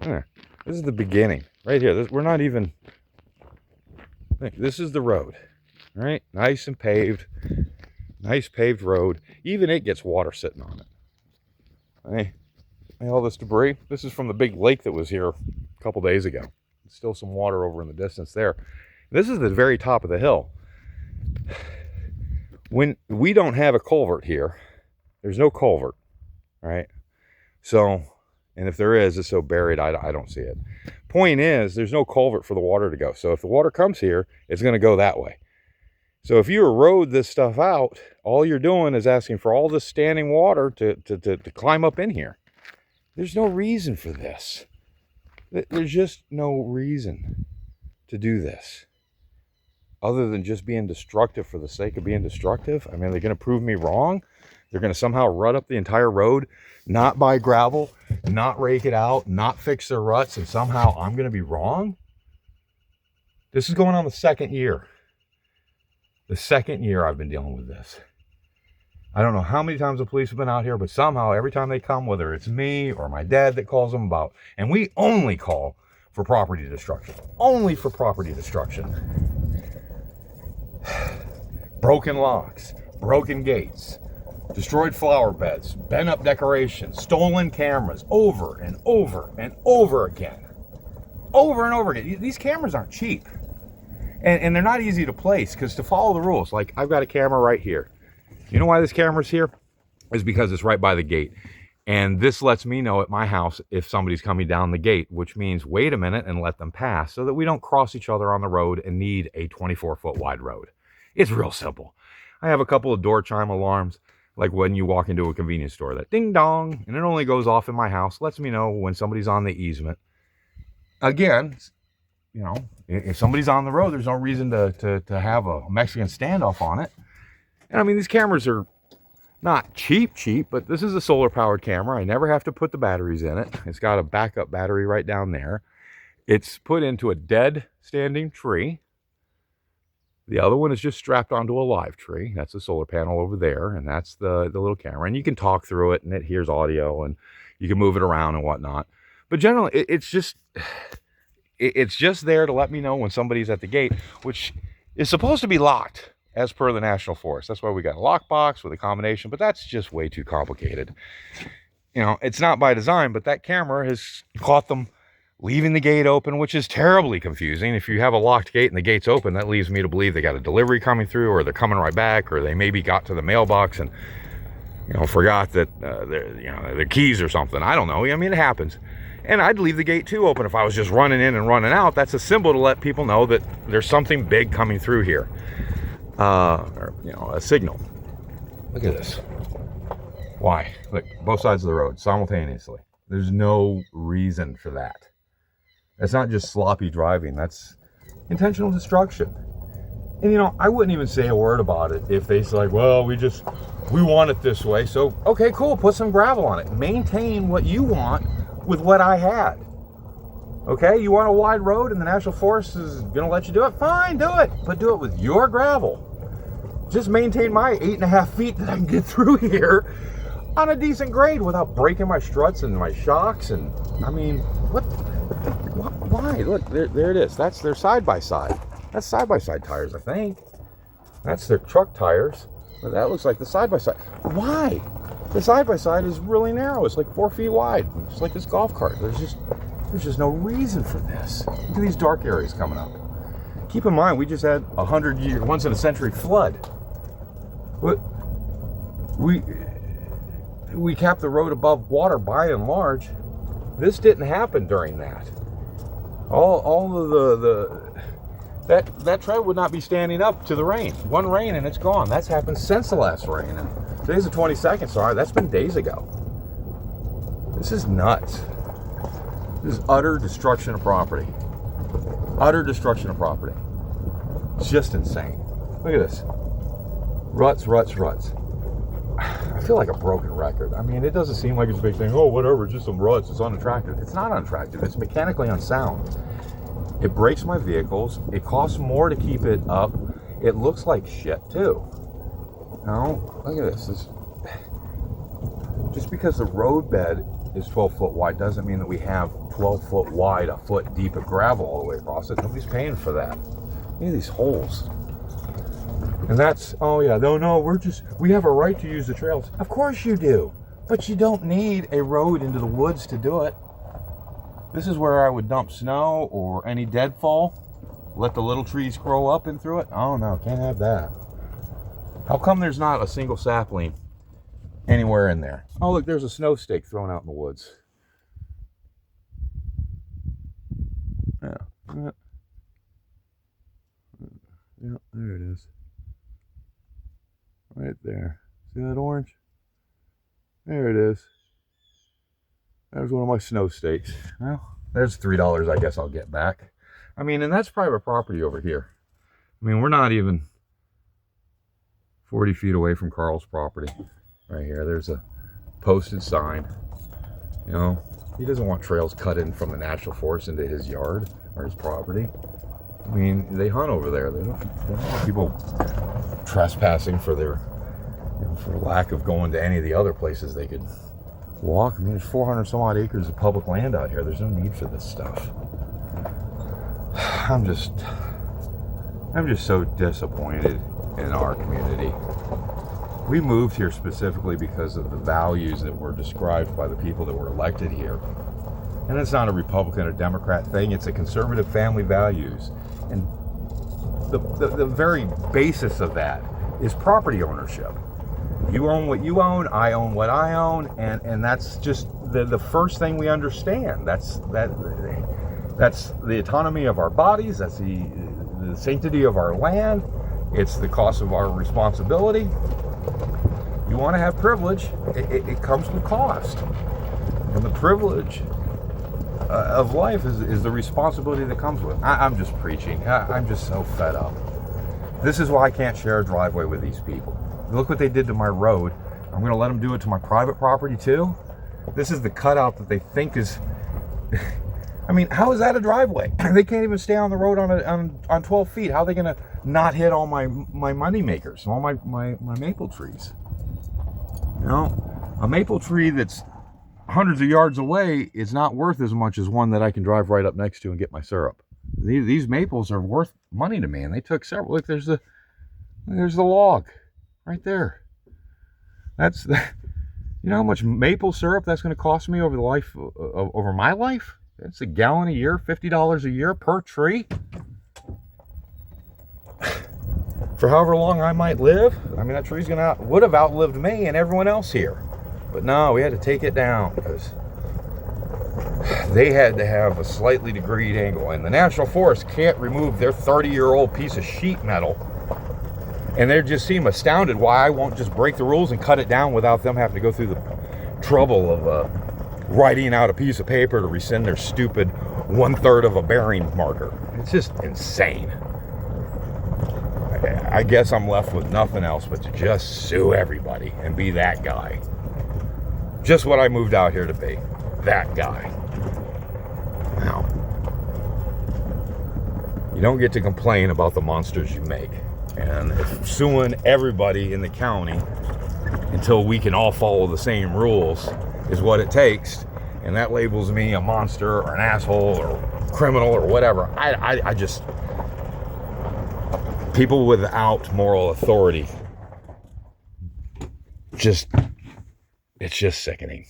This is the beginning. Right here. We're not even... This is the road. All right? Nice and paved. Nice paved road. Even it gets water sitting on it. Hey, all this debris. This is from the big lake that was here a couple days ago. Still some water over in the distance there. This is the very top of the hill. When we don't have a culvert here, there's no culvert, right? So, and if there is, it's so buried, I don't see it. Point is, there's no culvert for the water to go. So if the water comes here, it's going to go that way. So if you erode this stuff out, all you're doing is asking for all this standing water to climb up in here. There's no reason for this. There's just no reason to do this. Other than just being destructive for the sake of being destructive. I mean, they're going to prove me wrong. They're going to somehow rut up the entire road, not buy gravel, not rake it out, not fix their ruts, and somehow I'm going to be wrong. This is going on the second year. The second year I've been dealing with this. I don't know how many times the police have been out here, but somehow every time they come, whether it's me or my dad that calls them about, and we only call for property destruction. Only for property destruction. Broken locks, broken gates, destroyed flower beds, bent up decorations, stolen cameras, over and over and over again. Over and over again. These cameras aren't cheap. And they're not easy to place, because to follow the rules, like I've got a camera right here. You know why this camera's here? Is because it's right by the gate. And this lets me know at my house if somebody's coming down the gate, which means wait a minute and let them pass so that we don't cross each other on the road and need a 24-foot wide road. It's real simple. I have a couple of door chime alarms, like when you walk into a convenience store, that ding dong, and it only goes off in my house, lets me know when somebody's on the easement. Again, you know, if somebody's on the road, there's no reason to have a Mexican standoff on it. And I mean, these cameras are not cheap, but this is a solar powered camera. I never have to put the batteries in it. It's got a backup battery right down there. It's put into a dead standing tree. The other one is just strapped onto a live tree. That's a solar panel over there, and that's the little camera. And you can talk through it, and it hears audio, and you can move it around and whatnot. But generally, it's just there to let me know when somebody's at the gate, which is supposed to be locked as per the National Forest. That's why we got a lockbox with a combination, but that's just way too complicated. You know, it's not by design, but that camera has caught them leaving the gate open, which is terribly confusing. If you have a locked gate and the gate's open, that leaves me to believe they got a delivery coming through, or they're coming right back, or they maybe got to the mailbox and, you know, forgot that their keys or something. I don't know. I mean, it happens. And I'd leave the gate too open if I was just running in and running out. That's a symbol to let people know that there's something big coming through here. Or, you know, a signal. Look at this. Why? Look, both sides of the road simultaneously. There's no reason for that. That's not just sloppy driving. That's intentional destruction. And, you know, I wouldn't even say a word about it if they say, like, well, we want it this way. So, okay, cool. Put some gravel on it. Maintain what you want with what I had. Okay, you want a wide road and the National Forest is going to let you do it? Fine, do it. But do it with your gravel. Just maintain my 8.5 feet that I can get through here on a decent grade without breaking my struts and my shocks. And, I mean, why? Look, there it is. That's their side-by-side. That's side-by-side tires, I think. That's their truck tires. But that looks like the side-by-side. Why? The side-by-side is really narrow. It's like 4 feet wide. Just like this golf cart. There's just no reason for this. Look at these dark areas coming up. Keep in mind, we just had 100-year, once-in-a-century flood. We kept the road above water by and large. This didn't happen during that. All of that tread would not be standing up to the rain. One rain and it's gone. That's happened since the last rain. And today's the 22nd. Sorry, that's been days ago. This is nuts. This is utter destruction of property. Utter destruction of property. It's just insane. Look at this. Ruts. I feel like a broken record. I mean, it doesn't seem like it's a big thing. Oh, whatever, it's just some ruts. It's unattractive. It's not unattractive. It's mechanically unsound. It breaks my vehicles. It costs more to keep it up. It looks like shit, too. No, look at this. Just because the roadbed is 12 foot wide doesn't mean that we have 12 foot wide, a foot deep of gravel all the way across it. Nobody's paying for that. Look at these holes. And that's, oh yeah, no, we have a right to use the trails. Of course you do, but you don't need a road into the woods to do it. This is where I would dump snow or any deadfall. Let the little trees grow up and through it. Oh no, can't have that. How come there's not a single sapling anywhere in there? Oh look, there's a snow stake thrown out in the woods. Yeah, there it is. Right there. See that orange? There it is. There's one of my snow stakes. Well, there's $3 I guess I'll get back. I mean, and that's private property over here. I mean, we're not even 40 feet away from Carl's property. Right here, there's a posted sign. You know, he doesn't want trails cut in from the national forest into his yard or his property. I mean, they hunt over there. They don't want people trespassing for their, you know, for lack of going to any of the other places they could walk. I mean, there's 400 some odd acres of public land out here. There's no need for this stuff. I'm just so disappointed in our community. We moved here specifically because of the values that were described by the people that were elected here. And it's not a Republican or Democrat thing, it's a conservative family values. And the very basis of that is property ownership. You own what you own, I own what I own, and that's just the first thing we understand. That's the autonomy of our bodies, that's the sanctity of our land, it's the cost of our responsibility. You want to have privilege, it comes with cost. And the privilege of life is the responsibility that comes with it. I'm just preaching. I'm just so fed up. This is why I can't share a driveway with these people. Look what they did to my road. I'm going to let them do it to my private property too. This is the cutout that they think is... I mean, how is that a driveway? They can't even stay on the road on 12 feet. How are they going to not hit all my money makers, all my maple trees? You know, a maple tree that's hundreds of yards away is not worth as much as one that I can drive right up next to and get my syrup. These maples are worth money to me, and they took several. Look, there's the log right there. That's the, you know how much maple syrup that's going to cost me over the life over my life? It's $1 gallon a year, $50 a year per tree. For however long I might live. I mean, that tree's would have outlived me and everyone else here. But no, we had to take it down because they had to have a slightly degreed angle, and the National Forest can't remove their 30-year-old piece of sheet metal. And they just seem astounded why I won't just break the rules and cut it down without them having to go through the trouble of writing out a piece of paper to rescind their stupid 1/3 of a bearing marker. It's just insane. I guess I'm left with nothing else but to just sue everybody and be that guy. Just what I moved out here to be. That guy. Now, you don't get to complain about the monsters you make. And if suing everybody in the county until we can all follow the same rules is what it takes, and that labels me a monster or an asshole or criminal or whatever, I just... People without moral authority, it's just sickening.